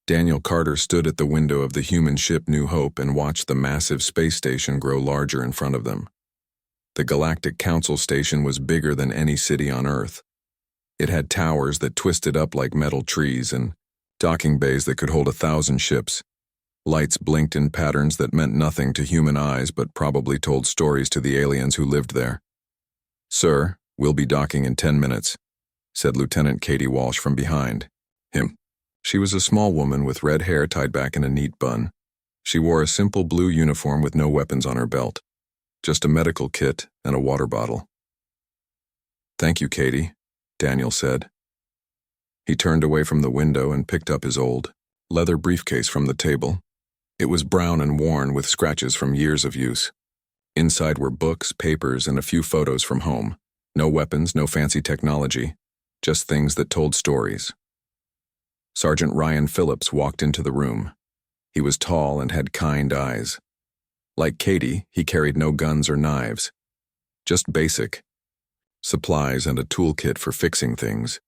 Daniel Carter stood at the window of the human ship New Hope and watched the massive space station grow larger in front of them. The Galactic Council station was bigger than any city on Earth. It had towers that twisted up like metal trees and docking bays that could hold 1,000 ships. Lights blinked in patterns that meant nothing to human eyes but probably told stories to the aliens who lived there. "Sir, we'll be docking in 10 minutes, said Lieutenant Katie Walsh from behind him. She was a small woman with red hair tied back in a neat bun. She wore a simple blue uniform with no weapons on her belt, just a medical kit and a water bottle. "Thank you, Katie," Daniel said. He turned away from the window and picked up his old leather briefcase from the table. It was brown and worn with scratches from years of use. Inside were books, papers, and a few photos from home. No weapons, no fancy technology, just things that told stories. Sergeant Ryan Phillips walked into the room. He was tall and had kind eyes. Like Katie, he carried no guns or knives, just basic supplies and a toolkit for fixing things.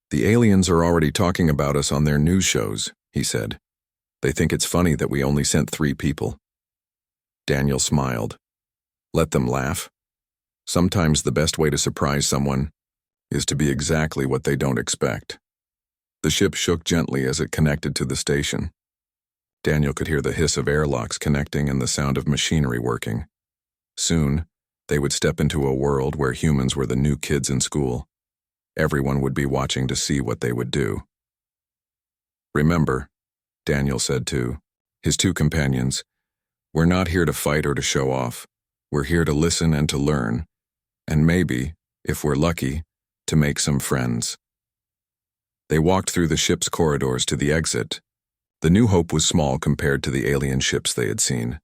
"The aliens are already talking about us on their news shows," he said. "They think it's funny that we only sent 3 people. Daniel smiled. Let them laugh. Sometimes the best way to surprise someone is to be exactly what they don't expect. The ship shook gently as it connected to the station. Daniel could hear the hiss of airlocks connecting and the sound of machinery working. Soon, they would step into a world where humans were the new kids in school. Everyone would be watching to see what they would do. "Remember," Daniel said to his 2 companions, "we're not here to fight or to show off. We're here to listen and to learn, and maybe, if we're lucky, to make some friends." They walked through the ship's corridors to the exit. The New Hope was small compared to the alien ships they had seen.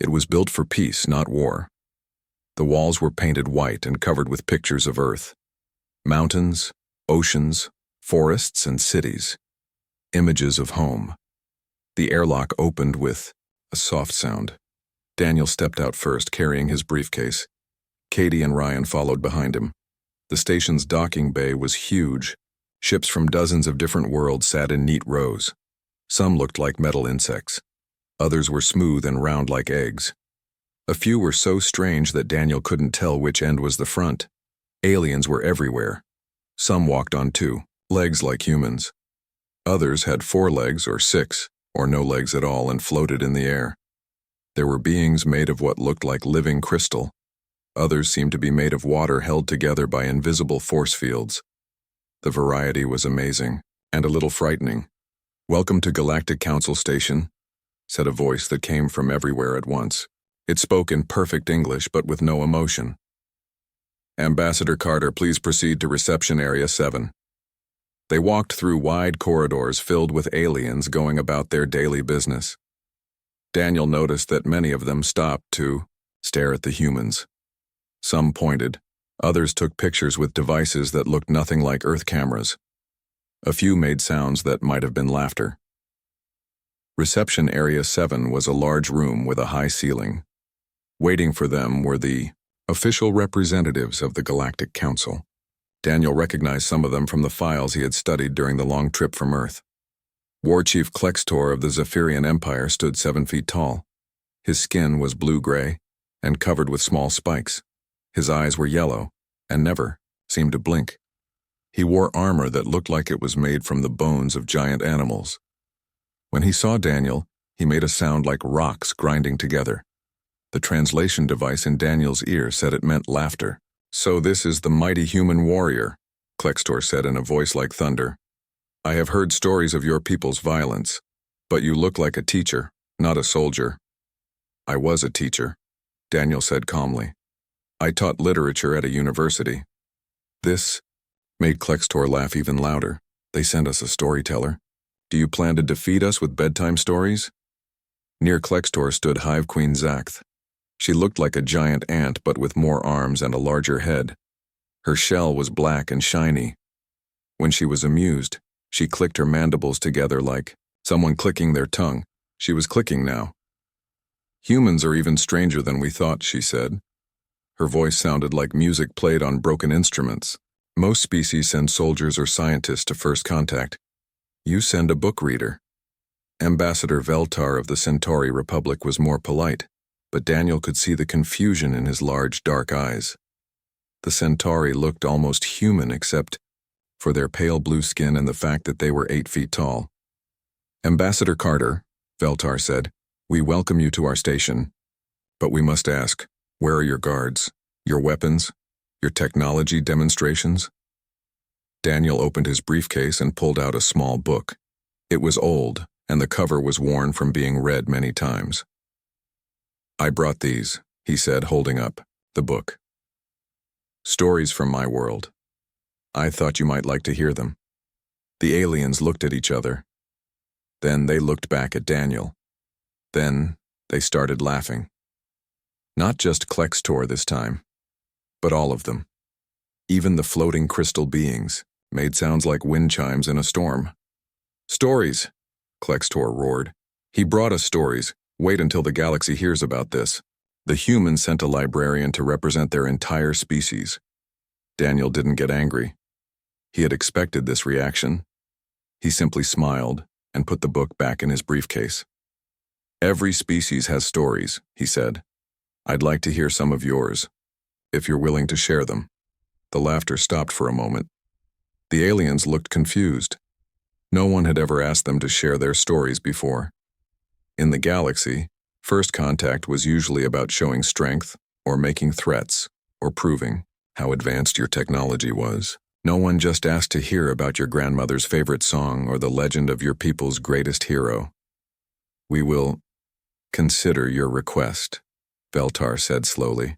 It was built for peace, not war. The walls were painted white and covered with pictures of Earth. Mountains, oceans, forests, and cities. Images of home. The airlock opened with a soft sound. Daniel stepped out first, carrying his briefcase. Katie and Ryan followed behind him. The station's docking bay was huge. Ships from dozens of different worlds sat in neat rows. Some looked like metal insects. Others were smooth and round like eggs. A few were so strange that Daniel couldn't tell which end was the front. Aliens were everywhere. Some walked on 2 legs like humans. Others had 4 legs or 6, or no legs at all, and floated in the air. There were beings made of what looked like living crystal. Others seemed to be made of water held together by invisible force fields. The variety was amazing, and a little frightening. "Welcome to Galactic Council Station," said a voice that came from everywhere at once. It spoke in perfect English, but with no emotion. "Ambassador Carter, please proceed to Reception Area 7. They walked through wide corridors filled with aliens going about their daily business. Daniel noticed that many of them stopped to stare at the humans. Some pointed. Others took pictures with devices that looked nothing like Earth cameras. A few made sounds that might have been laughter. Reception Area 7 was a large room with a high ceiling. Waiting for them were the official representatives of the Galactic Council. Daniel recognized some of them from the files he had studied during the long trip from Earth. War Chief Klextor of the Zephyrian Empire stood 7 feet tall. His skin was blue-gray and covered with small spikes. His eyes were yellow and never seemed to blink. He wore armor that looked like it was made from the bones of giant animals. When he saw Daniel, he made a sound like rocks grinding together. The translation device in Daniel's ear said it meant laughter. "So this is the mighty human warrior," Klextor said in a voice like thunder. "I have heard stories of your people's violence, but you look like a teacher, not a soldier." "I was a teacher," Daniel said calmly. "I taught literature at a university." This made Klextor laugh even louder. "They sent us a storyteller. Do you plan to defeat us with bedtime stories?" Near Klextor stood Hive Queen Zaxth. She looked like a giant ant but with more arms and a larger head. Her shell was black and shiny. When she was amused, she clicked her mandibles together like someone clicking their tongue. She was clicking now. "Humans are even stranger than we thought," she said. Her voice sounded like music played on broken instruments. "Most species send soldiers or scientists to first contact. You send a book reader. Ambassador Veltar of the Centauri Republic was more polite, but Daniel could see the confusion in his large, dark eyes. The Centauri looked almost human except for their pale blue skin and the fact that they were 8 feet tall. Ambassador Carter, Veltar said, we welcome you to our station, but we must ask, where are your guards, your weapons, your technology demonstrations? Daniel opened his briefcase and pulled out a small book. It was old, and the cover was worn from being read many times. I brought these, he said, holding up the book. Stories from my world. I thought you might like to hear them. The aliens looked at each other. Then they looked back at Daniel. Then they started laughing. Not just Klextor this time, but all of them. Even the floating crystal beings made sounds like wind chimes in a storm. Stories, Klextor roared. He brought us stories. Wait until the galaxy hears about this. The humans sent a librarian to represent their entire species. Daniel didn't get angry. He had expected this reaction. He simply smiled and put the book back in his briefcase. Every species has stories, he said. I'd like to hear some of yours, if you're willing to share them. The laughter stopped for a moment. The aliens looked confused. No one had ever asked them to share their stories before. In the galaxy, first contact was usually about showing strength, or making threats, or proving how advanced your technology was. No one just asked to hear about your grandmother's favorite song or the legend of your people's greatest hero. We will consider your request, Veltar said slowly.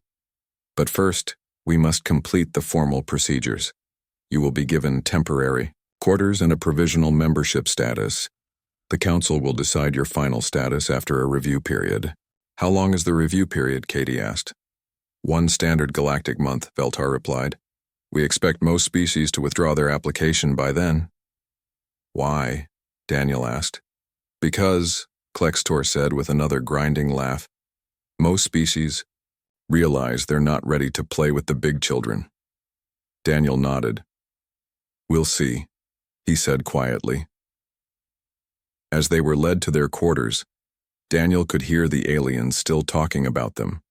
But first, we must complete the formal procedures. You will be given temporary quarters and a provisional membership status. The council will decide your final status after a review period. How long is the review period? Katie asked. 1 standard galactic month, Veltar replied. We expect most species to withdraw their application by then. Why? Daniel asked. Because, Klextor said with another grinding laugh, most species realize they're not ready to play with the big children. Daniel nodded. We'll see, he said quietly. As they were led to their quarters, Daniel could hear the aliens still talking about them.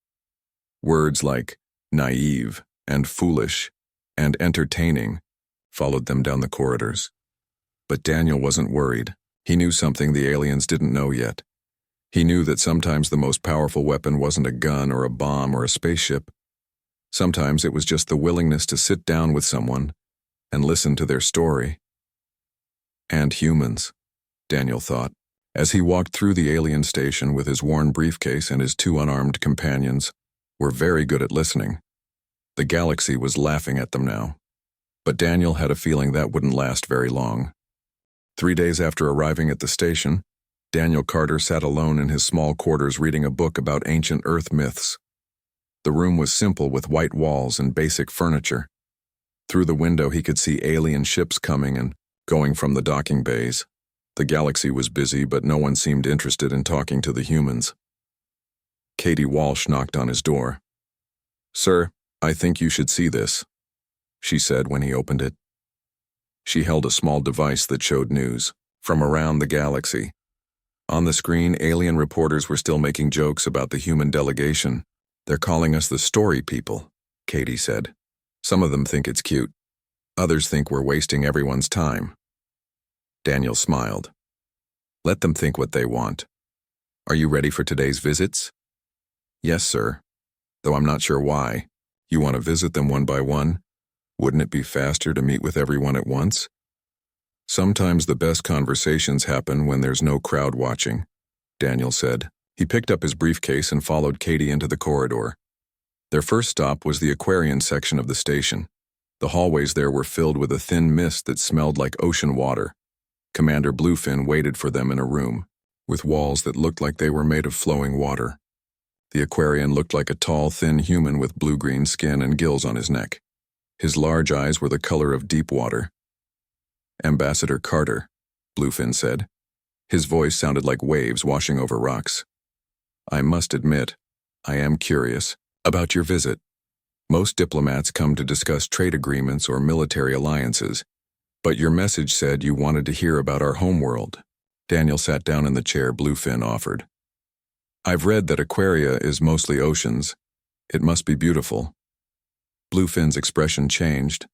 Words like naive and foolish and entertaining followed them down the corridors. But Daniel wasn't worried. He knew something the aliens didn't know yet. He knew that sometimes the most powerful weapon wasn't a gun or a bomb or a spaceship. Sometimes it was just the willingness to sit down with someone and listen to their story. And humans, Daniel thought, as he walked through the alien station with his worn briefcase and his 2 unarmed companions, were very good at listening. The galaxy was laughing at them now. But Daniel had a feeling that wouldn't last very long. 3 days after arriving at the station, Daniel Carter sat alone in his small quarters reading a book about ancient Earth myths. The room was simple with white walls and basic furniture. Through the window he could see alien ships coming and going from the docking bays. The galaxy was busy, but no one seemed interested in talking to the humans. Katie Walsh knocked on his door. Sir, I think you should see this, she said when he opened it. She held a small device that showed news from around the galaxy. On the screen, alien reporters were still making jokes about the human delegation. They're calling us the Story people, Katie said. Some of them think it's cute. Others think we're wasting everyone's time. Daniel smiled. Let them think what they want. Are you ready for today's visits? Yes, sir. Though I'm not sure why. You want to visit them one by one? Wouldn't it be faster to meet with everyone at once? Sometimes the best conversations happen when there's no crowd watching, Daniel said. He picked up his briefcase and followed Katie into the corridor. Their first stop was the aquarium section of the station. The hallways there were filled with a thin mist that smelled like ocean water. Commander Bluefin waited for them in a room, with walls that looked like they were made of flowing water. The aquarian looked like a tall, thin human with blue-green skin and gills on his neck. His large eyes were the color of deep water. Ambassador Carter, Bluefin said. His voice sounded like waves washing over rocks. I must admit, I am curious about your visit. Most diplomats come to discuss trade agreements or military alliances. But your message said you wanted to hear about our homeworld. Daniel sat down in the chair Bluefin offered. I've read that Aquaria is mostly oceans. It must be beautiful. Bluefin's expression changed.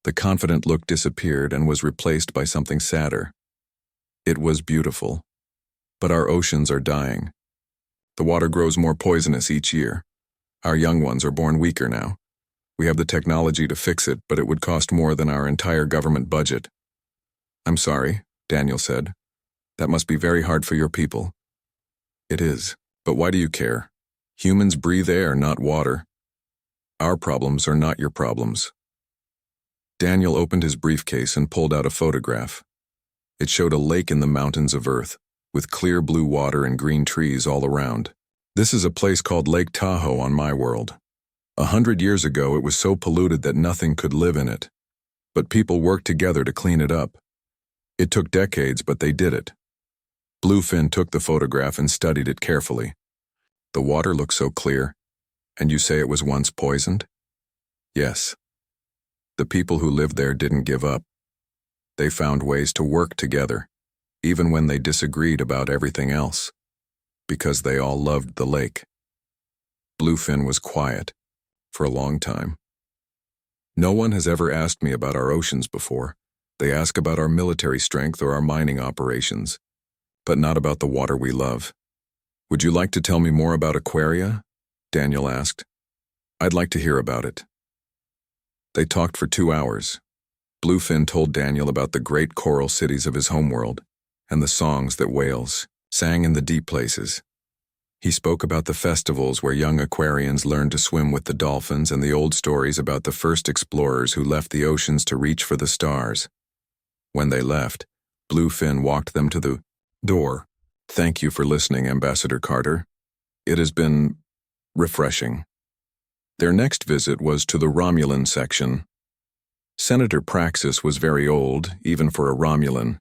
The confident look disappeared and was replaced by something sadder. It was beautiful. But our oceans are dying. The water grows more poisonous each year. Our young ones are born weaker now. We have the technology to fix it, but it would cost more than our entire government budget. I'm sorry, Daniel said. That must be very hard for your people. It is, but why do you care? Humans breathe air, not water. Our problems are not your problems. Daniel opened his briefcase and pulled out a photograph. It showed a lake in the mountains of Earth, with clear blue water and green trees all around. This is a place called Lake Tahoe on my world. 100 years ago, it was so polluted that nothing could live in it. But people worked together to clean it up. It took decades, but they did it. Bluefin took the photograph and studied it carefully. The water looks so clear. And you say it was once poisoned? Yes. The people who lived there didn't give up. They found ways to work together, even when they disagreed about everything else, because they all loved the lake. Bluefin was quiet for a long time. No one has ever asked me about our oceans before. They ask about our military strength or our mining operations, but not about the water we love. Would you like to tell me more about Aquaria? Daniel asked. I'd like to hear about it. They talked for 2 hours. Bluefin told Daniel about the great coral cities of his homeworld and the songs that whales sang in the deep places. He spoke about the festivals where young Aquarians learned to swim with the dolphins and the old stories about the first explorers who left the oceans to reach for the stars. When they left, Bluefin walked them to the door. Thank you for listening, Ambassador Carter. It has been refreshing. Their next visit was to the Romulan section. Senator Praxis was very old, even for a Romulan.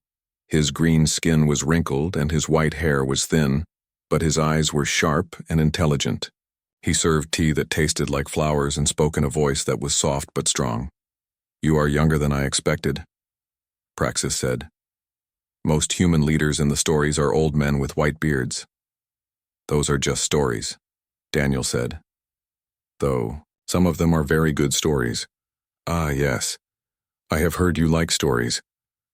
His green skin was wrinkled and his white hair was thin, but his eyes were sharp and intelligent. He served tea that tasted like flowers and spoke in a voice that was soft but strong. You are younger than I expected, Praxis said. Most human leaders in the stories are old men with white beards. Those are just stories, Daniel said. Though some of them are very good stories. Ah, yes. I have heard you like stories.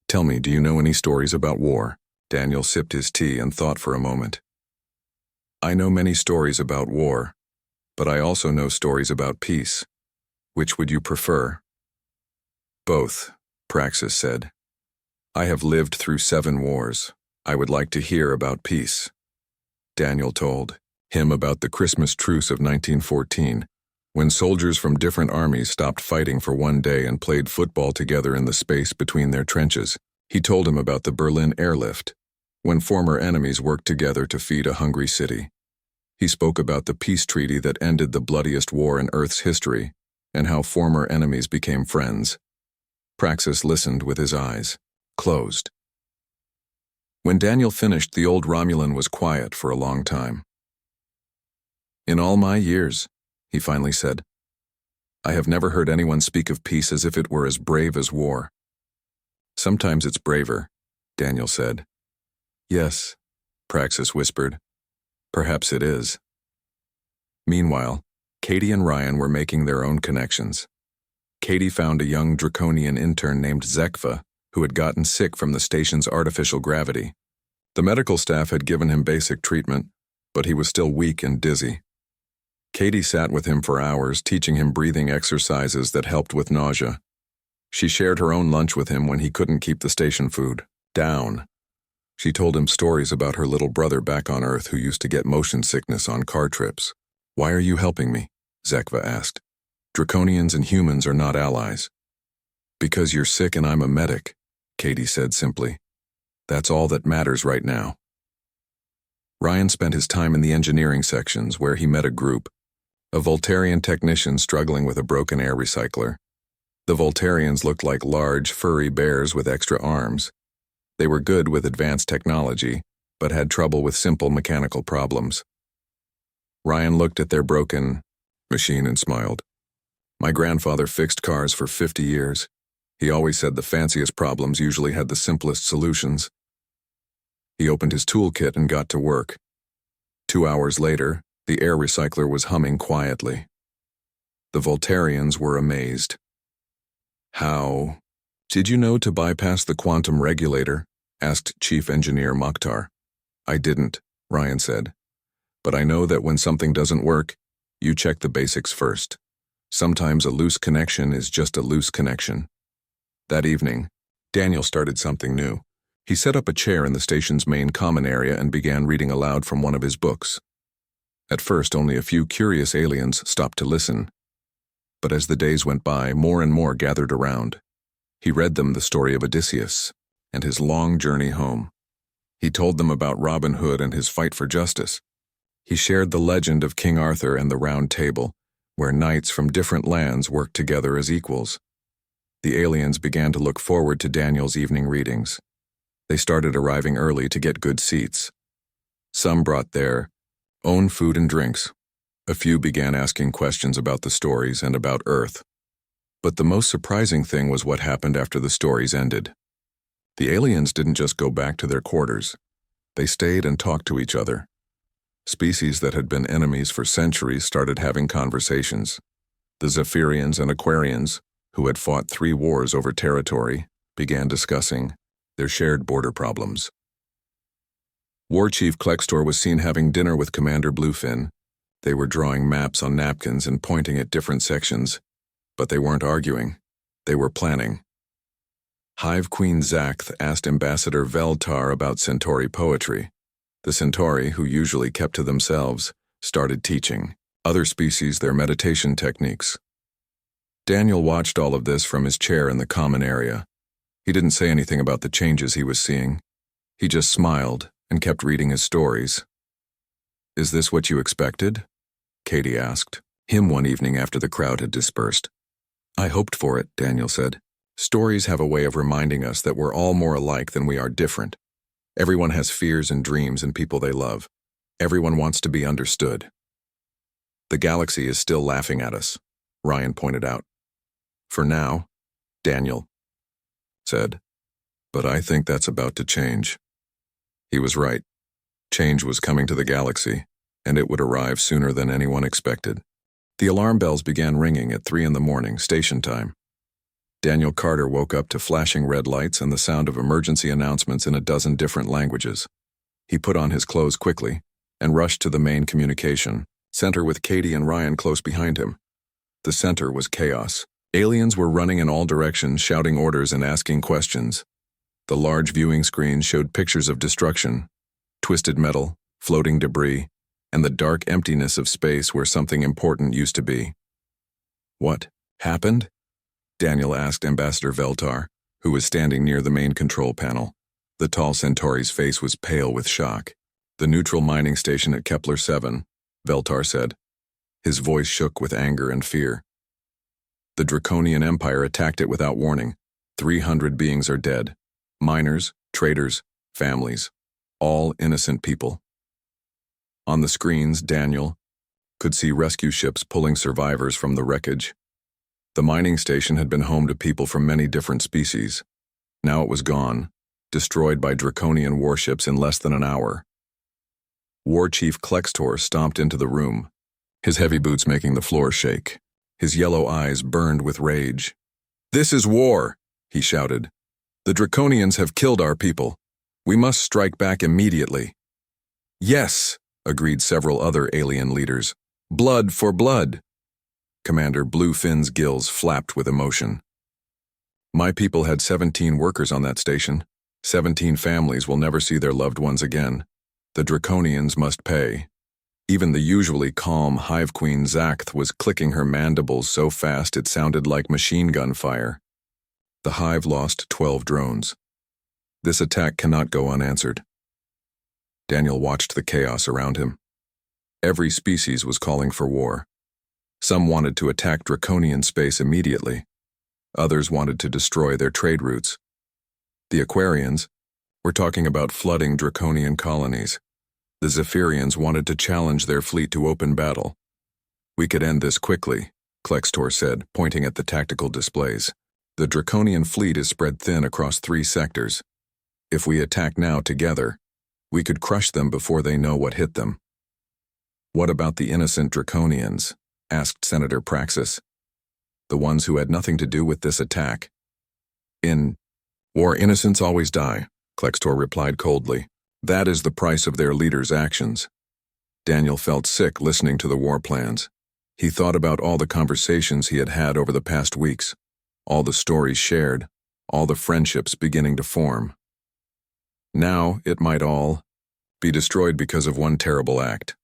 Tell me, do you know any stories about war? Daniel sipped his tea and thought for a moment. I know many stories about war, but I also know stories about peace. Which would you prefer? Both, Praxis said. I have lived through 7 wars. I would like to hear about peace. Daniel told him about the Christmas truce of 1914, when soldiers from different armies stopped fighting for one day and played football together in the space between their trenches. He told him about the Berlin airlift, when former enemies worked together to feed a hungry city. He spoke about the peace treaty that ended the bloodiest war in Earth's history, and how former enemies became friends. Praxis listened with his eyes closed. When Daniel finished, the old Romulan was quiet for a long time. In all my years, he finally said, I have never heard anyone speak of peace as if it were as brave as war. Sometimes it's braver, Daniel said. Yes, Praxis whispered. Perhaps it is. Meanwhile, Katie and Ryan were making their own connections. Katie found a young draconian intern named Zekva, who had gotten sick from the station's artificial gravity. The medical staff had given him basic treatment, but he was still weak and dizzy. Katie sat with him for hours, teaching him breathing exercises that helped with nausea. She shared her own lunch with him when he couldn't keep the station food down. She told him stories about her little brother back on Earth who used to get motion sickness on car trips. Why are you helping me? Zekva asked. Draconians and humans are not allies. Because you're sick and I'm a medic, Katie said simply. That's all that matters right now. Ryan spent his time in the engineering sections where he met a group, a Voltarian technician struggling with a broken air recycler. The Voltarians looked like large, furry bears with extra arms. They were good with advanced technology, but had trouble with simple mechanical problems. Ryan looked at their broken machine and smiled. My grandfather fixed cars for 50 years. He always said the fanciest problems usually had the simplest solutions. He opened his toolkit and got to work. 2 hours later, the air recycler was humming quietly. The Voltarians were amazed. How? Did you know to bypass the quantum regulator? Asked Chief Engineer Mokhtar. I didn't, Ryan said. But I know that when something doesn't work, you check the basics first. Sometimes a loose connection is just a loose connection. That evening, Daniel started something new. He set up a chair in the station's main common area and began reading aloud from one of his books. At first, only a few curious aliens stopped to listen. But as the days went by, more and more gathered around. He read them the story of Odysseus and his long journey home. He told them about Robin Hood and his fight for justice. He shared the legend of King Arthur and the Round Table, where knights from different lands worked together as equals. The aliens began to look forward to Daniel's evening readings. They started arriving early to get good seats. Some brought their own food and drinks. A few began asking questions about the stories and about Earth. But the most surprising thing was what happened after the stories ended. The aliens didn't just go back to their quarters. They stayed and talked to each other. Species that had been enemies for centuries started having conversations. The Zephyrians and Aquarians, who had fought 3 wars over territory, began discussing their shared border problems. War Chief Klextor was seen having dinner with Commander Bluefin. They were drawing maps on napkins and pointing at different sections, but they weren't arguing. They were planning. Hive Queen Zakth asked Ambassador Veltar about Centauri poetry. The Centauri, who usually kept to themselves, started teaching other species their meditation techniques. Daniel watched all of this from his chair in the common area. He didn't say anything about the changes he was seeing. He just smiled and kept reading his stories. Is this what you expected? Katie asked him one evening after the crowd had dispersed. I hoped for it, Daniel said. Stories have a way of reminding us that we're all more alike than we are different. Everyone has fears and dreams and people they love. Everyone wants to be understood. The galaxy is still laughing at us, Ryan pointed out. For now, Daniel said. But I think that's about to change. He was right. Change was coming to the galaxy, and it would arrive sooner than anyone expected. The alarm bells began ringing at 3 a.m, station time. Daniel Carter woke up to flashing red lights and the sound of emergency announcements in a dozen different languages. He put on his clothes quickly and rushed to the main communication center with Katie and Ryan close behind him. The center was chaos. Aliens were running in all directions, shouting orders and asking questions. The large viewing screen showed pictures of destruction, twisted metal, floating debris, and the dark emptiness of space where something important used to be. What happened? Daniel asked Ambassador Veltar, who was standing near the main control panel. The tall Centauri's face was pale with shock. The neutral mining station at Kepler 7, Veltar said. His voice shook with anger and fear. The Draconian Empire attacked it without warning. 300 beings are dead. Miners, traders, families. All innocent people. On the screens, Daniel could see rescue ships pulling survivors from the wreckage. The mining station had been home to people from many different species. Now it was gone, destroyed by Draconian warships in less than an hour. War Chief Klextor stomped into the room, his heavy boots making the floor shake. His yellow eyes burned with rage. This is war, he shouted. The Draconians have killed our people. We must strike back immediately. Yes, agreed several other alien leaders. Blood for blood. Commander Bluefin's gills flapped with emotion. My people had 17 workers on that station. 17 families will never see their loved ones again. The Draconians must pay. Even the usually calm Hive Queen Zakth was clicking her mandibles so fast it sounded like machine gun fire. The Hive lost 12 drones. This attack cannot go unanswered. Daniel watched the chaos around him. Every species was calling for war. Some wanted to attack Draconian space immediately. Others wanted to destroy their trade routes. The Aquarians were talking about flooding Draconian colonies. The Zephyrians wanted to challenge their fleet to open battle. We could end this quickly, Klextor said, pointing at the tactical displays. The Draconian fleet is spread thin across 3 sectors. If we attack now together, we could crush them before they know what hit them." "What about the innocent Draconians?" asked Senator Praxis. "The ones who had nothing to do with this attack." "In war, innocents always die," Klextor replied coldly. "That is the price of their leaders' actions." Daniel felt sick listening to the war plans. He thought about all the conversations he had had over the past weeks, all the stories shared, all the friendships beginning to form. Now it might all be destroyed because of one terrible act.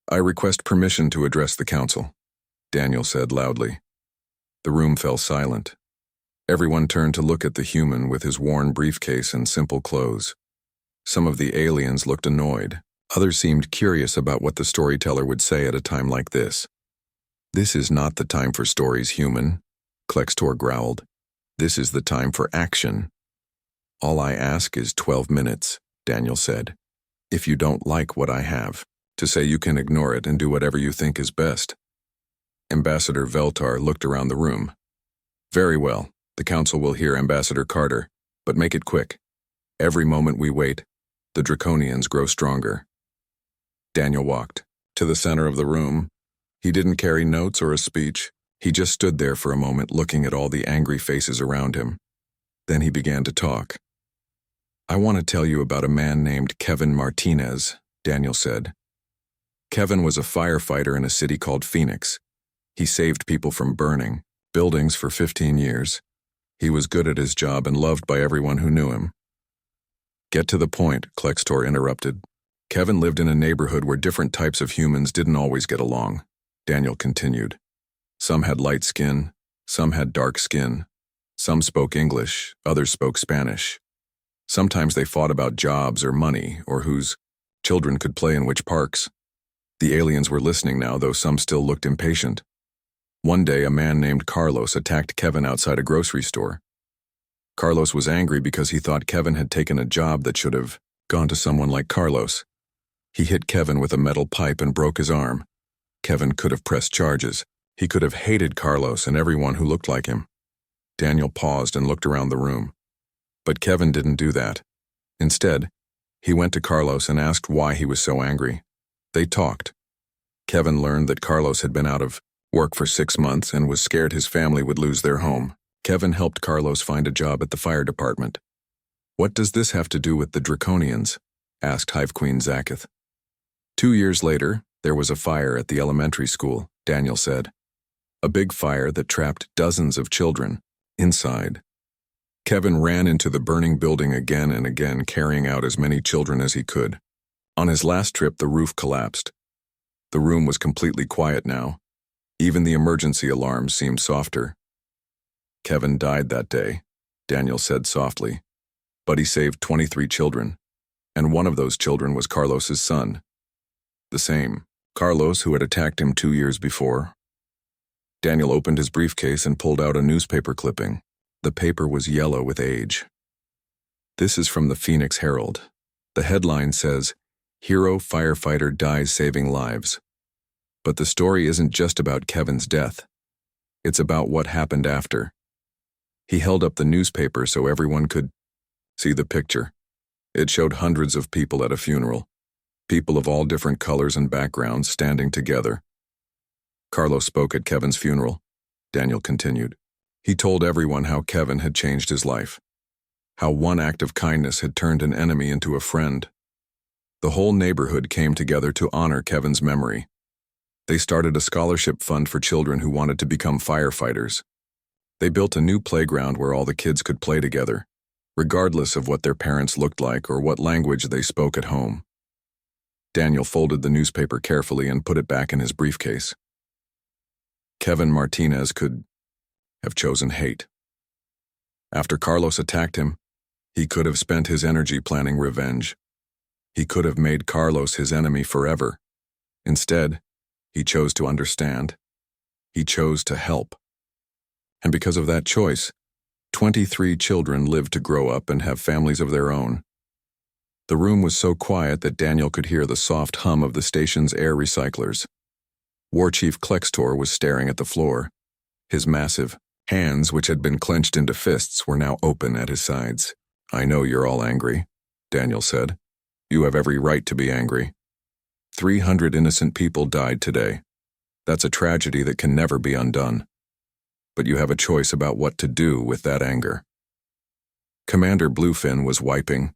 "I request permission to address the council," Daniel said loudly. The room fell silent. Everyone turned to look at the human with his worn briefcase and simple clothes. Some of the aliens looked annoyed. Others seemed curious about what the storyteller would say at a time like this. "This is not the time for stories, human," Klextor growled. "This is the time for action." "All I ask is 12 minutes, Daniel said. "If you don't like what I have to say, you can ignore it and do whatever you think is best." Ambassador Veltar looked around the room. "Very well, the council will hear Ambassador Carter, but make it quick. Every moment we wait, the Draconians grow stronger." Daniel walked to the center of the room. He didn't carry notes or a speech. He just stood there for a moment looking at all the angry faces around him. Then he began to talk. "I want to tell you about a man named Kevin Martinez," Daniel said. Kevin was a firefighter in a city called Phoenix. He saved people from burning buildings for 15 years. He was good at his job and loved by everyone who knew him. "Get to the point," Klextor interrupted. "Kevin lived in a neighborhood where different types of humans didn't always get along," Daniel continued. "Some had light skin, some had dark skin. Some spoke English, others spoke Spanish. Sometimes they fought about jobs or money or whose children could play in which parks. The aliens were listening now, though some still looked impatient. One day, a man named Carlos attacked Kevin outside a grocery store. Carlos was angry because he thought Kevin had taken a job that should have gone to someone like Carlos. He hit Kevin with a metal pipe and broke his arm. Kevin could have pressed charges. He could have hated Carlos and everyone who looked like him." Daniel paused and looked around the room. But Kevin didn't do that. Instead, he went to Carlos and asked why he was so angry. They talked. Kevin learned that Carlos had been out of work for 6 months and was scared his family would lose their home. Kevin helped Carlos find a job at the fire department. "What does this have to do with the Draconians?" asked Hive Queen Zaketh. 2 years later, there was a fire at the elementary school, Daniel said. A big fire that trapped dozens of children inside. Kevin ran into the burning building again and again, carrying out as many children as he could. On his last trip, the roof collapsed. The room was completely quiet now. Even the emergency alarms seemed softer. "Kevin died that day," Daniel said softly. "But he saved 23 children, and one of those children was Carlos's son. The same Carlos who had attacked him 2 years before." Daniel opened his briefcase and pulled out a newspaper clipping. The paper was yellow with age. "This is from the Phoenix Herald. The headline says, 'Hero Firefighter Dies Saving Lives.' But the story isn't just about Kevin's death. It's about what happened after." He held up the newspaper so everyone could see the picture. It showed hundreds of people at a funeral, people of all different colors and backgrounds standing together. "Carlos spoke at Kevin's funeral," Daniel continued. "He told everyone how Kevin had changed his life, how one act of kindness had turned an enemy into a friend. The whole neighborhood came together to honor Kevin's memory. They started a scholarship fund for children who wanted to become firefighters. They built a new playground where all the kids could play together, regardless of what their parents looked like or what language they spoke at home." Daniel folded the newspaper carefully and put it back in his briefcase. Kevin Martinez could have chosen hate. After Carlos attacked him, he could have spent his energy planning revenge. He could have made Carlos his enemy forever. Instead, he chose to understand. He chose to help. And because of that choice, 23 children lived to grow up and have families of their own. The room was so quiet that Daniel could hear the soft hum of the station's air recyclers. War Chief Klextor was staring at the floor, his massive, Hands, which had been clenched into fists, were now open at his sides. "I know you're all angry," Daniel said. "You have every right to be angry. 300 innocent people died today. That's a tragedy that can never be undone. But you have a choice about what to do with that anger." Commander Bluefin was wiping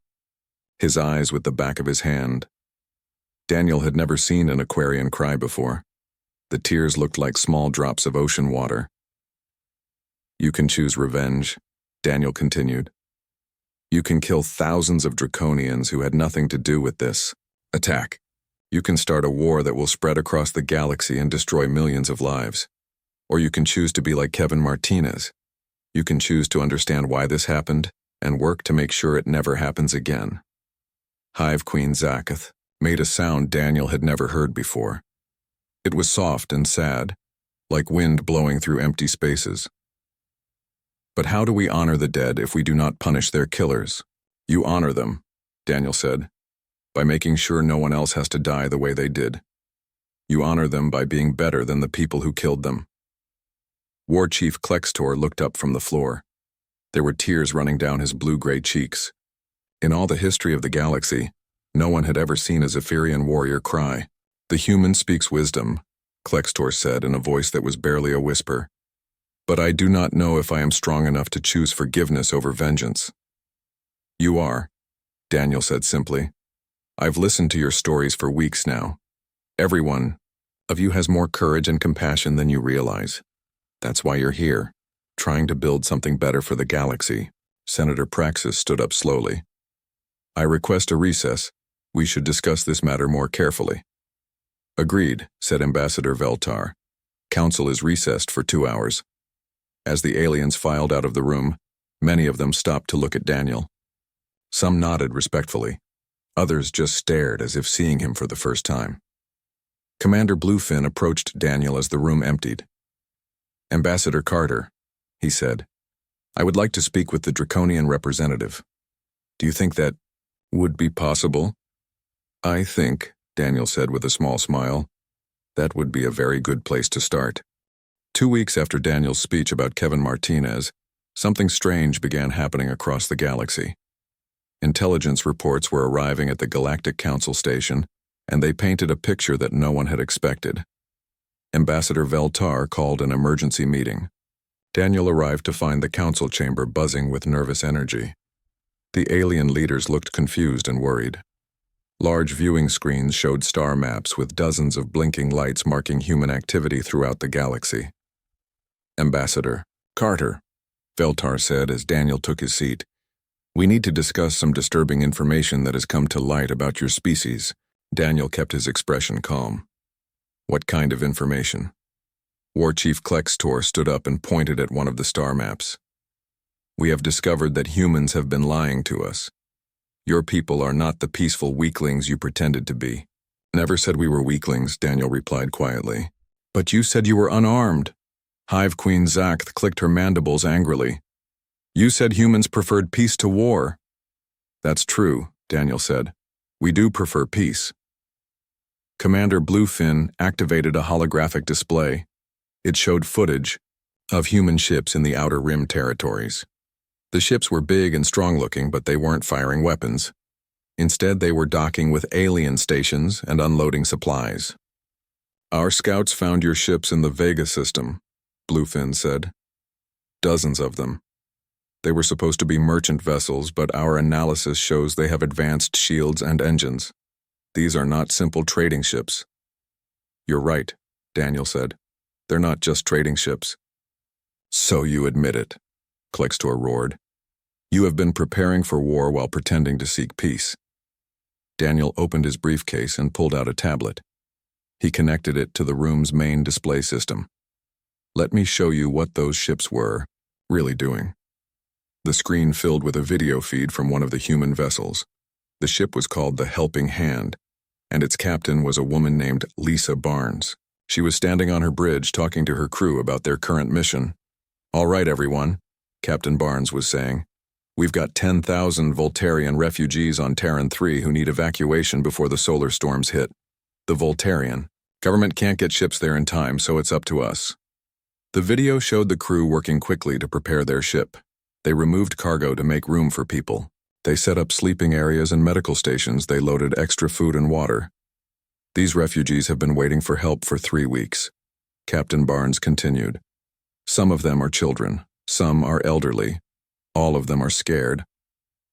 his eyes with the back of his hand. Daniel had never seen an Aquarian cry before. The tears looked like small drops of ocean water. "You can choose revenge," Daniel continued. "You can kill thousands of Draconians who had nothing to do with this attack. You can start a war that will spread across the galaxy and destroy millions of lives. Or you can choose to be like Kevin Martinez. You can choose to understand why this happened and work to make sure it never happens again." Hive Queen Zakath made a sound Daniel had never heard before. It was soft and sad, like wind blowing through empty spaces. "But how do we honor the dead if we do not punish their killers?" "You honor them," Daniel said, "by making sure no one else has to die the way they did. You honor them by being better than the people who killed them." War Chief Klextor looked up from the floor. There were tears running down his blue-gray cheeks. In all the history of the galaxy, no one had ever seen a Zephyrian warrior cry. "The human speaks wisdom," Klextor said in a voice that was barely a whisper. "But I do not know if I am strong enough to choose forgiveness over vengeance." "You are," Daniel said simply. "I've listened to your stories for weeks now. Every one of you has more courage and compassion than you realize. That's why you're here, trying to build something better for the galaxy." Senator Praxis stood up slowly. "I request a recess. We should discuss this matter more carefully." "Agreed," said Ambassador Veltar. "Council is recessed for 2 hours." As the aliens filed out of the room, many of them stopped to look at Daniel. Some nodded respectfully. Others just stared as if seeing him for the first time. Commander Bluefin approached Daniel as the room emptied. "Ambassador Carter," he said, "I would like to speak with the Draconian representative. Do you think that would be possible?" "I think," Daniel said with a small smile, "that would be a very good place to start." 2 weeks after Daniel's speech about Kevin Martinez, something strange began happening across the galaxy. Intelligence reports were arriving at the Galactic Council station, and they painted a picture that no one had expected. Ambassador Veltar called an emergency meeting. Daniel arrived to find the council chamber buzzing with nervous energy. The alien leaders looked confused and worried. Large viewing screens showed star maps with dozens of blinking lights marking human activity throughout the galaxy. "Ambassador Carter," Veltar said as Daniel took his seat, "we need to discuss some disturbing information that has come to light about your species." Daniel kept his expression calm. "What kind of information?" War Chief Klextor stood up and pointed at one of the star maps. "We have discovered that humans have been lying to us. Your people are not the peaceful weaklings you pretended to be." "Never said we were weaklings," Daniel replied quietly. "But you said you were unarmed." Hive Queen Zakath clicked her mandibles angrily. "You said humans preferred peace to war." "That's true," Daniel said. "We do prefer peace." Commander Bluefin activated a holographic display. It showed footage of human ships in the Outer Rim territories. The ships were big and strong-looking, but they weren't firing weapons. Instead, they were docking with alien stations and unloading supplies. "Our scouts found your ships in the Vega system," Bluefin said. "Dozens of them. They were supposed to be merchant vessels, but our analysis shows they have advanced shields and engines. These are not simple trading ships." "You're right," Daniel said. "They're not just trading ships." "So you admit it," Klextor roared. "You have been preparing for war while pretending to seek peace." Daniel opened his briefcase and pulled out a tablet. He connected it to the room's main display system. "Let me show you what those ships were really doing." The screen filled with a video feed from one of the human vessels. The ship was called the Helping Hand, and its captain was a woman named Lisa Barnes. She was standing on her bridge talking to her crew about their current mission. "All right, everyone," Captain Barnes was saying. "We've got 10,000 Voltarian refugees on Terran 3 who need evacuation before the solar storms hit. The Voltarian. Government can't get ships there in time, so it's up to us." The video showed the crew working quickly to prepare their ship. They removed cargo to make room for people. They set up sleeping areas and medical stations. They loaded extra food and water. These refugees have been waiting for help for 3 weeks. Captain Barnes continued. Some of them are children. Some are elderly. All of them are scared.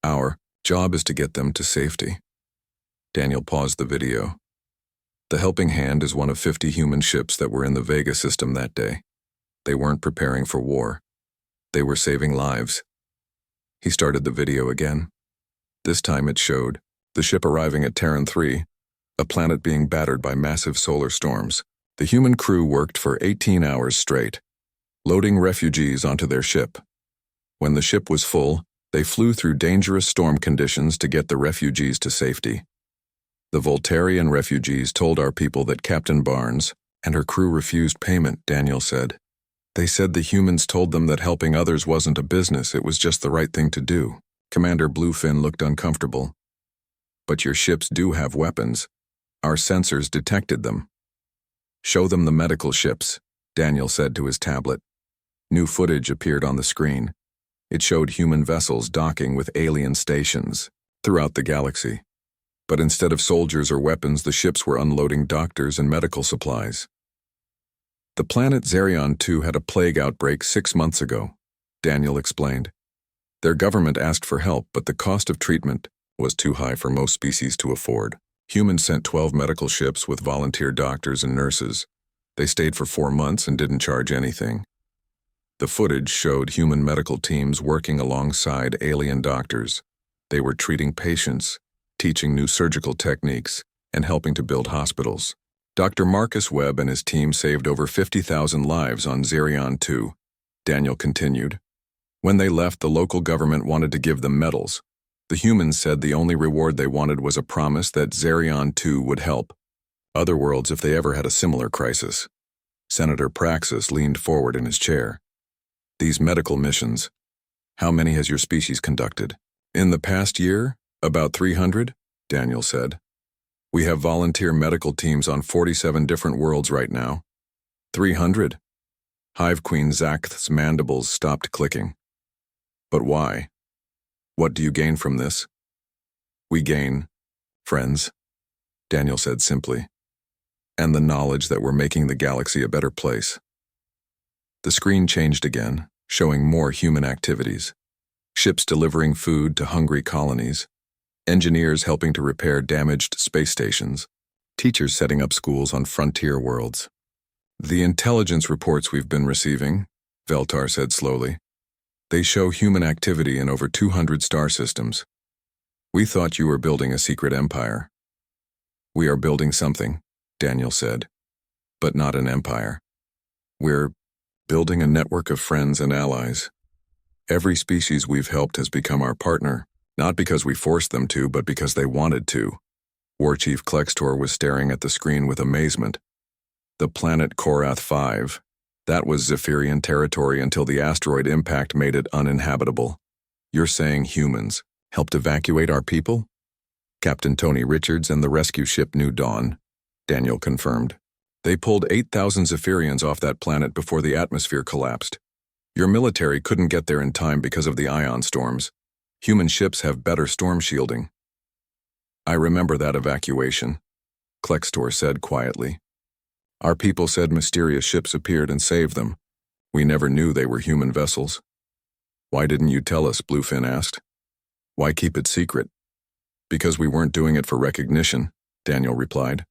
Our job is to get them to safety. Daniel paused the video. The Helping Hand is one of 50 human ships that were in the Vega system that day. They weren't preparing for war. They were saving lives. He started the video again. This time it showed the ship arriving at Terran 3, a planet being battered by massive solar storms. The human crew worked for 18 hours straight, loading refugees onto their ship. When the ship was full, they flew through dangerous storm conditions to get the refugees to safety. The Voltarian refugees told our people that Captain Barnes and her crew refused payment, Daniel said. They said the humans told them that helping others wasn't a business, it was just the right thing to do. Commander Bluefin looked uncomfortable. But your ships do have weapons. Our sensors detected them. Show them the medical ships, Daniel said to his tablet. New footage appeared on the screen. It showed human vessels docking with alien stations throughout the galaxy. But instead of soldiers or weapons, the ships were unloading doctors and medical supplies. The planet Xerion 2 had a plague outbreak 6 months ago, Daniel explained. Their government asked for help, but the cost of treatment was too high for most species to afford. Humans sent 12 medical ships with volunteer doctors and nurses. They stayed for 4 months and didn't charge anything. The footage showed human medical teams working alongside alien doctors. They were treating patients, teaching new surgical techniques, and helping to build hospitals. Dr. Marcus Webb and his team saved over 50,000 lives on Xerion 2, Daniel continued. When they left, the local government wanted to give them medals. The humans said the only reward they wanted was a promise that Xerion 2 would help other worlds if they ever had a similar crisis. Senator Praxis leaned forward in his chair. These medical missions, how many has your species conducted? In the past year, about 300, Daniel said. We have volunteer medical teams on 47 different worlds right now. 300? Hive Queen Zakth's mandibles stopped clicking. But why? What do you gain from this? We gain friends, Daniel said simply, and the knowledge that we're making the galaxy a better place. The screen changed again, showing more human activities. Ships delivering food to hungry colonies, engineers helping to repair damaged space stations, teachers setting up schools on frontier worlds. The intelligence reports we've been receiving, Veltar said slowly, they show human activity in over 200 star systems. We thought you were building a secret empire. We are building something, Daniel said, but not an empire. We're building a network of friends and allies. Every species we've helped has become our partner, not because we forced them to, but because they wanted to. War Chief Klextor was staring at the screen with amazement. The planet Korath 5, that was Zephyrian territory until the asteroid impact made it uninhabitable. You're saying humans helped evacuate our people? Captain Tony Richards and the rescue ship New Dawn, Daniel confirmed. They pulled 8,000 Zephyrians off that planet before the atmosphere collapsed. Your military couldn't get there in time because of the ion storms. Human ships have better storm shielding. I remember that evacuation, Klextor said quietly. Our people said mysterious ships appeared and saved them. We never knew they were human vessels. Why didn't you tell us? Bluefin asked. Why keep it secret? Because we weren't doing it for recognition, Daniel replied.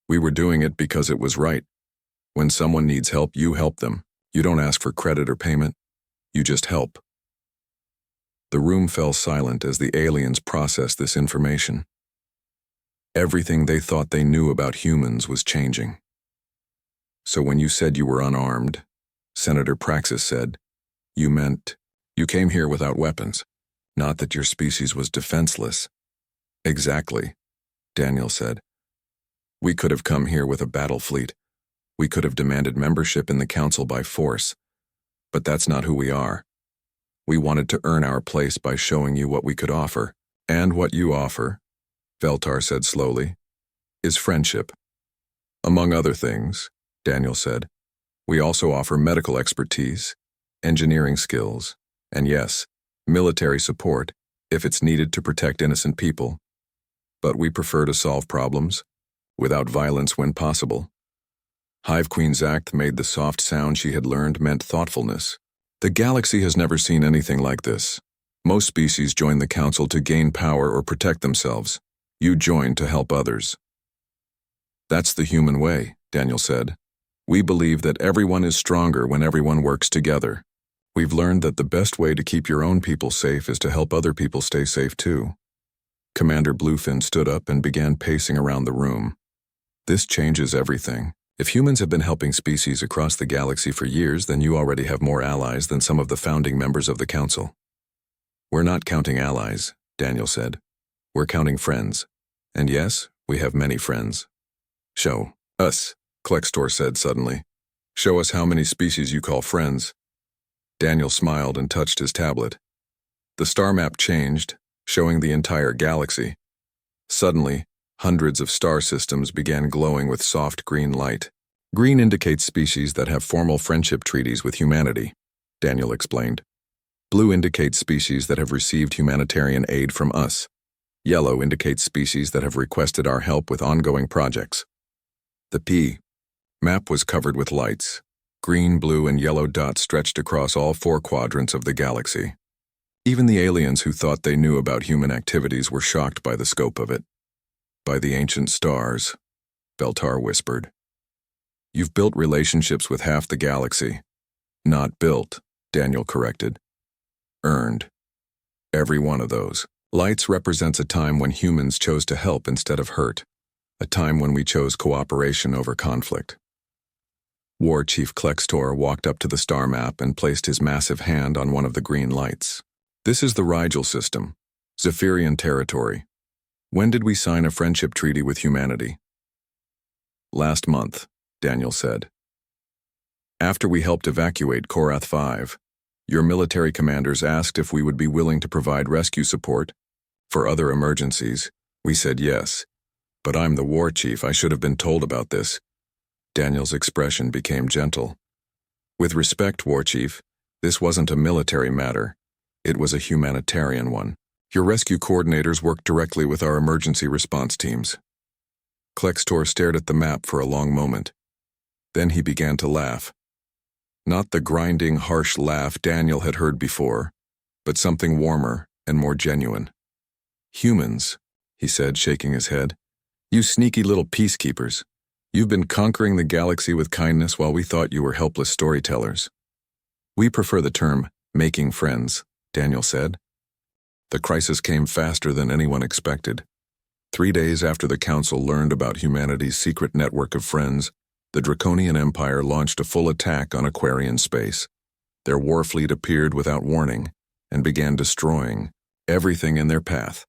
We were doing it because it was right. When someone needs help, you help them. You don't ask for credit or payment. You just help. The room fell silent as the aliens processed this information. Everything they thought they knew about humans was changing. So when you said you were unarmed, Senator Praxis said, you meant you came here without weapons, not that your species was defenseless. Exactly, Daniel said. We could have come here with a battle fleet. We could have demanded membership in the council by force. But that's not who we are. We wanted to earn our place by showing you what we could offer. And what you offer, Veltar said slowly, is friendship. Among other things, Daniel said. We also offer medical expertise, engineering skills, and yes, military support if it's needed to protect innocent people. But we prefer to solve problems without violence when possible. Hive Queen's act made the soft sound she had learned meant thoughtfulness. The galaxy has never seen anything like this. Most species join the council to gain power or protect themselves. You join to help others. That's the human way, Daniel said. We believe that everyone is stronger when everyone works together. We've learned that the best way to keep your own people safe is to help other people stay safe too. Commander Bluefin stood up and began pacing around the room. This changes everything. If humans have been helping species across the galaxy for years, then you already have more allies than some of the founding members of the council. We're not counting allies, Daniel said. We're counting friends. And yes, we have many friends. Show us, Klextor said suddenly. Show us how many species you call friends. Daniel smiled and touched his tablet. The star map changed, showing the entire galaxy. Suddenly, hundreds of star systems began glowing with soft green light. Green indicates species that have formal friendship treaties with humanity, Daniel explained. Blue indicates species that have received humanitarian aid from us. Yellow indicates species that have requested our help with ongoing projects. The P map was covered with lights. Green, blue, and yellow dots stretched across all 4 quadrants of the galaxy. Even the aliens who thought they knew about human activities were shocked by the scope of it. By the ancient stars, Beltar whispered. You've built relationships with half the galaxy. Not built, Daniel corrected. Earned. Every one of those. Lights represents a time when humans chose to help instead of hurt. A time when we chose cooperation over conflict. War Chief Klextor walked up to the star map and placed his massive hand on one of the green lights. This is the Rigel system, Zephyrian territory. When did we sign a friendship treaty with humanity? Last month, Daniel said. After we helped evacuate Korath 5, your military commanders asked if we would be willing to provide rescue support for other emergencies. We said yes. But I'm the war chief, I should have been told about this. Daniel's expression became gentle. With respect, War Chief, this wasn't a military matter. It was a humanitarian one. Your rescue coordinators worked directly with our emergency response teams. Klextor stared at the map for a long moment. Then he began to laugh. Not the grinding, harsh laugh Daniel had heard before, but something warmer and more genuine. Humans, he said, shaking his head. You sneaky little peacekeepers. You've been conquering the galaxy with kindness while we thought you were helpless storytellers. We prefer the term making friends, Daniel said. The crisis came faster than anyone expected. 3 days after the Council learned about humanity's secret network of friends, the Draconian Empire launched a full attack on Aquarian space. Their war fleet appeared without warning and began destroying everything in their path.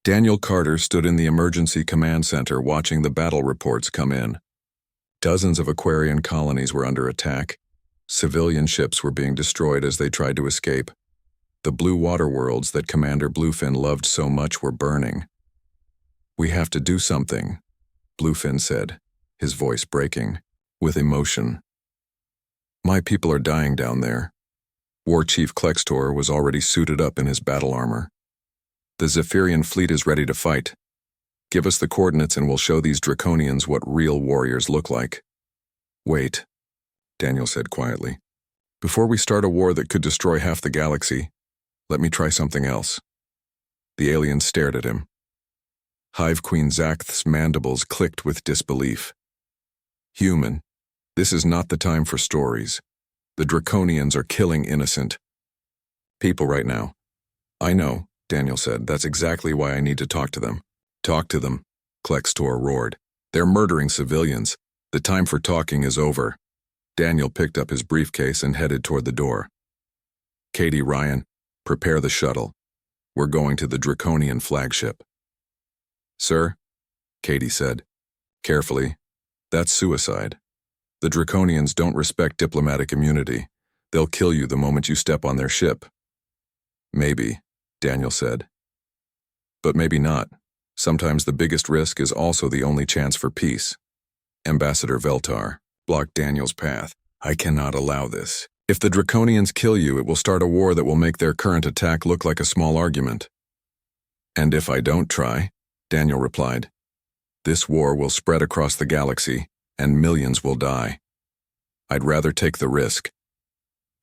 Daniel Carter stood in the emergency command center watching the battle reports come in. Dozens of Aquarian colonies were under attack. Civilian ships were being destroyed as they tried to escape. The blue water worlds that Commander Bluefin loved so much were burning. We have to do something, Bluefin said, his voice breaking with emotion. My people are dying down there. War Chief Klextor was already suited up in his battle armor. The Zephyrian fleet is ready to fight. Give us the coordinates and we'll show these Draconians what real warriors look like. Wait, Daniel said quietly. Before we start a war that could destroy half the galaxy, let me try something else. The alien stared at him. Hive Queen Zakhth's mandibles clicked with disbelief. Human, this is not the time for stories. The Draconians are killing innocent people right now. I know, Daniel said. That's exactly why I need to talk to them. Talk to them, Klextor roared. They're murdering civilians. The time for talking is over. Daniel picked up his briefcase and headed toward the door. Katie, Ryan, prepare the shuttle. We're going to the Draconian flagship. Sir, Katie said, carefully, that's suicide. The Draconians don't respect diplomatic immunity. They'll kill you the moment you step on their ship. Maybe, Daniel said. But maybe not. Sometimes the biggest risk is also the only chance for peace. Ambassador Veltar, blocked Daniel's path. I cannot allow this. If the Draconians kill you, it will start a war that will make their current attack look like a small argument. And if I don't try, Daniel replied, this war will spread across the galaxy, and millions will die. I'd rather take the risk.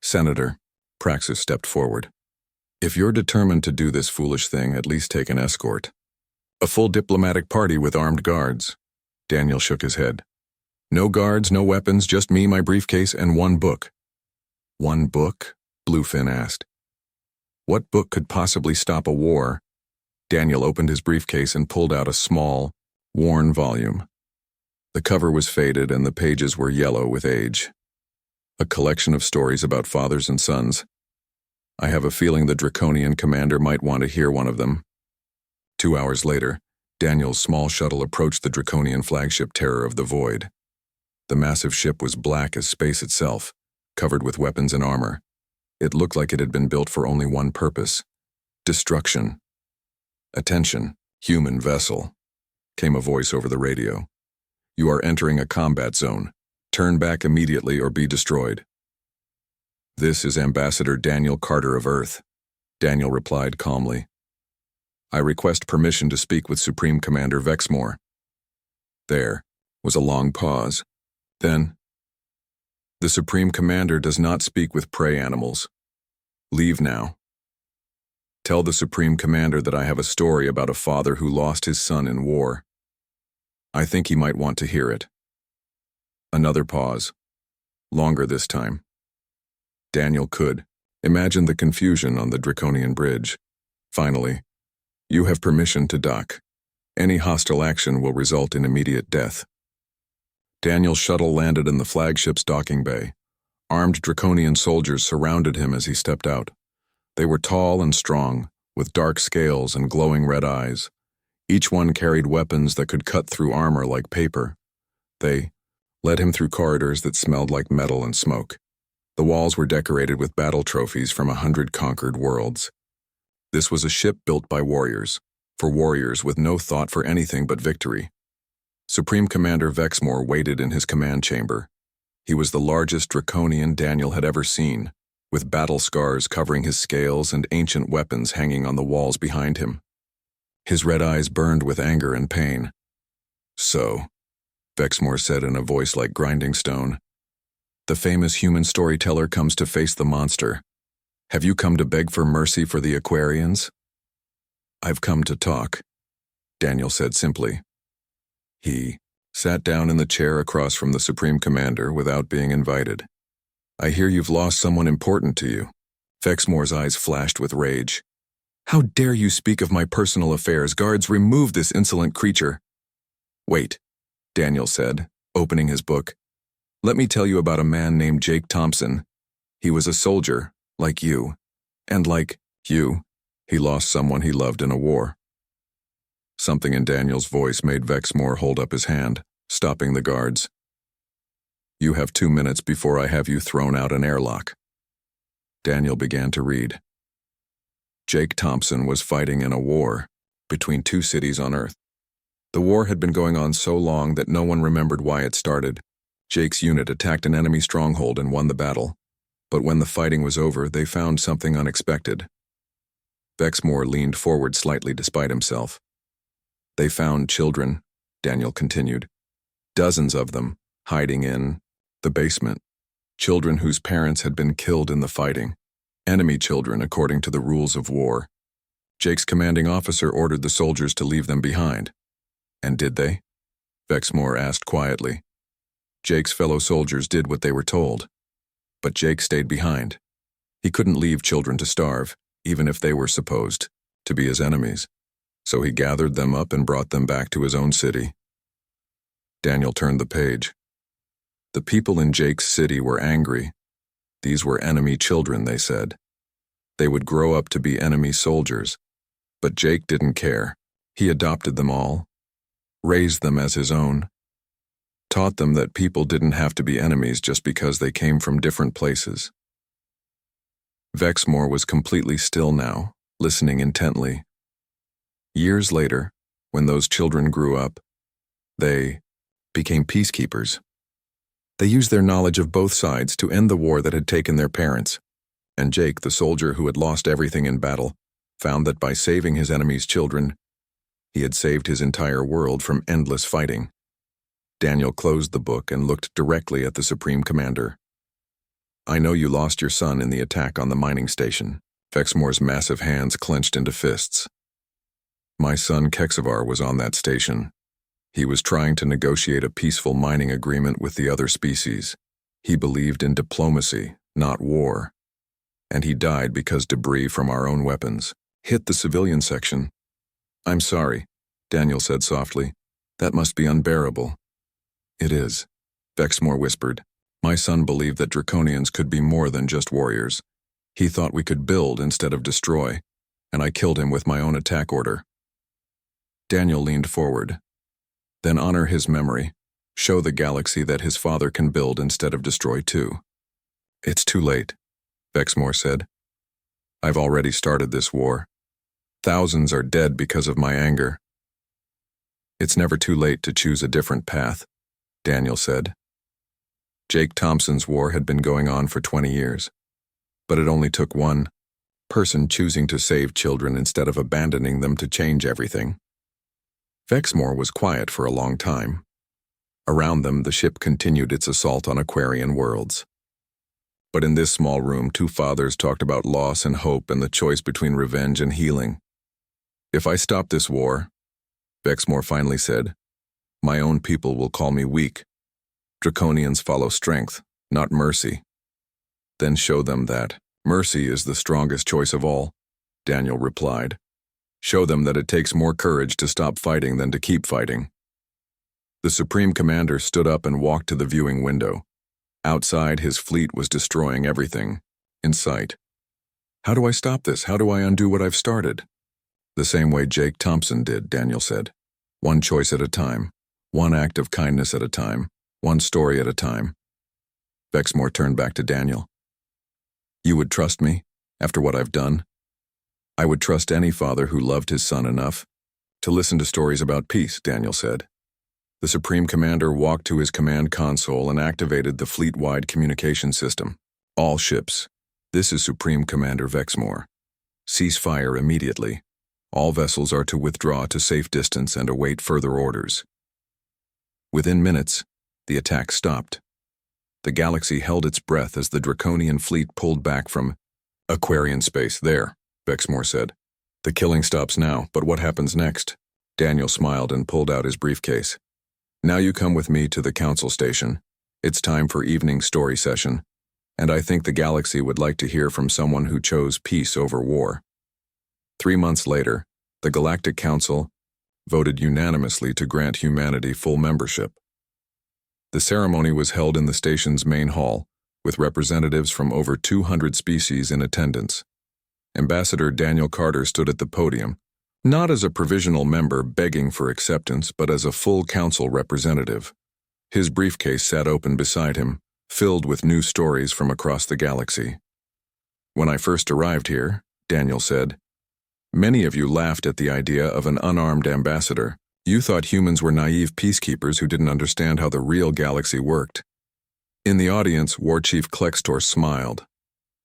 Senator, Praxis stepped forward. If you're determined to do this foolish thing, at least take an escort. A full diplomatic party with armed guards. Daniel shook his head. No guards, no weapons, just me, my briefcase, and one book. One book? Bluefin asked. What book could possibly stop a war? Daniel opened his briefcase and pulled out a small, worn volume. The cover was faded and the pages were yellow with age. A collection of stories about fathers and sons. I have a feeling the Draconian commander might want to hear one of them. 2 hours later, Daniel's small shuttle approached the Draconian flagship Terror of the Void. The massive ship was black as space itself, covered with weapons and armor. It looked like it had been built for only one purpose: destruction. Attention, human vessel, came a voice over the radio. You are entering a combat zone. Turn back immediately or be destroyed. This is Ambassador Daniel Carter of Earth, Daniel replied calmly. I request permission to speak with Supreme Commander Vexmore. There was a long pause. Then, the Supreme Commander does not speak with prey animals. Leave now. Tell the Supreme Commander that I have a story about a father who lost his son in war. I think he might want to hear it. Another pause. Longer this time. Daniel could imagine the confusion on the Draconian bridge. Finally, you have permission to dock. Any hostile action will result in immediate death. Daniel's shuttle landed in the flagship's docking bay. Armed Draconian soldiers surrounded him as he stepped out. They were tall and strong, with dark scales and glowing red eyes. Each one carried weapons that could cut through armor like paper. They led him through corridors that smelled like metal and smoke. The walls were decorated with battle trophies from 100 conquered worlds. This was a ship built by warriors, for warriors with no thought for anything but victory. Supreme Commander Vexmore waited in his command chamber. He was the largest Draconian Daniel had ever seen, with battle scars covering his scales and ancient weapons hanging on the walls behind him. His red eyes burned with anger and pain. So, Vexmore said in a voice like grinding stone, the famous human storyteller comes to face the monster. Have you come to beg for mercy for the Aquarians? I've come to talk, Daniel said simply. He sat down in the chair across from the Supreme Commander without being invited. I hear you've lost someone important to you. Vexmore's eyes flashed with rage. How dare you speak of my personal affairs? Guards, remove this insolent creature. Wait, Daniel said, opening his book. Let me tell you about a man named Jake Thompson. He was a soldier, like you. And like you, he lost someone he loved in a war. Something in Daniel's voice made Vexmore hold up his hand, stopping the guards. You have 2 minutes before I have you thrown out an airlock. Daniel began to read. Jake Thompson was fighting in a war between 2 cities on Earth. The war had been going on so long that no one remembered why it started. Jake's unit attacked an enemy stronghold and won the battle. But when the fighting was over, they found something unexpected. Vexmore leaned forward slightly despite himself. They found children, Daniel continued. Dozens of them, hiding in the basement. Children whose parents had been killed in the fighting. Enemy children according to the rules of war. Jake's commanding officer ordered the soldiers to leave them behind. And did they? Vexmore asked quietly. Jake's fellow soldiers did what they were told. But Jake stayed behind. He couldn't leave children to starve, even if they were supposed to be his enemies. So he gathered them up and brought them back to his own city. Daniel turned the page. The people in Jake's city were angry. These were enemy children, they said. They would grow up to be enemy soldiers. But Jake didn't care. He adopted them all, raised them as his own, taught them that people didn't have to be enemies just because they came from different places. Vexmore was completely still now, listening intently. Years later, when those children grew up, they became peacekeepers. They used their knowledge of both sides to end the war that had taken their parents. And Jake, the soldier who had lost everything in battle, found that by saving his enemy's children, he had saved his entire world from endless fighting. Daniel closed the book and looked directly at the Supreme Commander. I know you lost your son in the attack on the mining station. Vexmore's massive hands clenched into fists. My son Kexivar was on that station. He was trying to negotiate a peaceful mining agreement with the other species. He believed in diplomacy, not war. And he died because debris from our own weapons hit the civilian section. I'm sorry, Daniel said softly. That must be unbearable. It is, Vexmore whispered. My son believed that Draconians could be more than just warriors. He thought we could build instead of destroy, and I killed him with my own attack order. Daniel leaned forward. Then honor his memory. Show the galaxy that his father can build instead of destroy too. It's too late, Vexmore said. I've already started this war. Thousands are dead because of my anger. It's never too late to choose a different path, Daniel said. Jake Thompson's war had been going on for 20 years, but it only took one person choosing to save children instead of abandoning them to change everything. Vexmore was quiet for a long time. Around them, the ship continued its assault on Aquarian worlds. But in this small room, two fathers talked about loss and hope and the choice between revenge and healing. If I stop this war, Vexmore finally said, my own people will call me weak. Draconians follow strength, not mercy. Then show them that mercy is the strongest choice of all, Daniel replied. Show them that it takes more courage to stop fighting than to keep fighting. The Supreme Commander stood up and walked to the viewing window. Outside, his fleet was destroying everything in sight. How do I stop this? How do I undo what I've started? The same way Jake Thompson did, Daniel said. One choice at a time, one act of kindness at a time, one story at a time. Vexmore turned back to Daniel. You would trust me, after what I've done? I would trust any father who loved his son enough to listen to stories about peace, Daniel said. The Supreme Commander walked to his command console and activated the fleet-wide communication system. All ships, this is Supreme Commander Vexmore. Cease fire immediately. All vessels are to withdraw to safe distance and await further orders. Within minutes, the attack stopped. The galaxy held its breath as the Draconian fleet pulled back from Aquarian space. There, Vexmore said. The killing stops now, but what happens next? Daniel smiled and pulled out his briefcase. Now you come with me to the council station. It's time for evening story session, and I think the galaxy would like to hear from someone who chose peace over war. 3 months later, the Galactic Council voted unanimously to grant humanity full membership. The ceremony was held in the station's main hall, with representatives from over 200 species in attendance. Ambassador Daniel Carter stood at the podium, not as a provisional member begging for acceptance, but as a full council representative. His briefcase sat open beside him, filled with new stories from across the galaxy. When I first arrived here, Daniel said, many of you laughed at the idea of an unarmed ambassador. You thought humans were naive peacekeepers who didn't understand how the real galaxy worked. In the audience, War Chief Klextor smiled.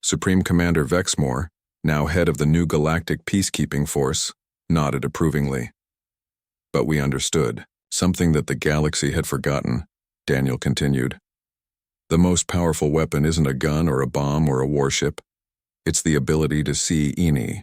Supreme Commander Vexmore, now head of the new Galactic Peacekeeping Force, nodded approvingly. But we understood, something that the galaxy had forgotten, Daniel continued. The most powerful weapon isn't a gun or a bomb or a warship. It's the ability to see Ini.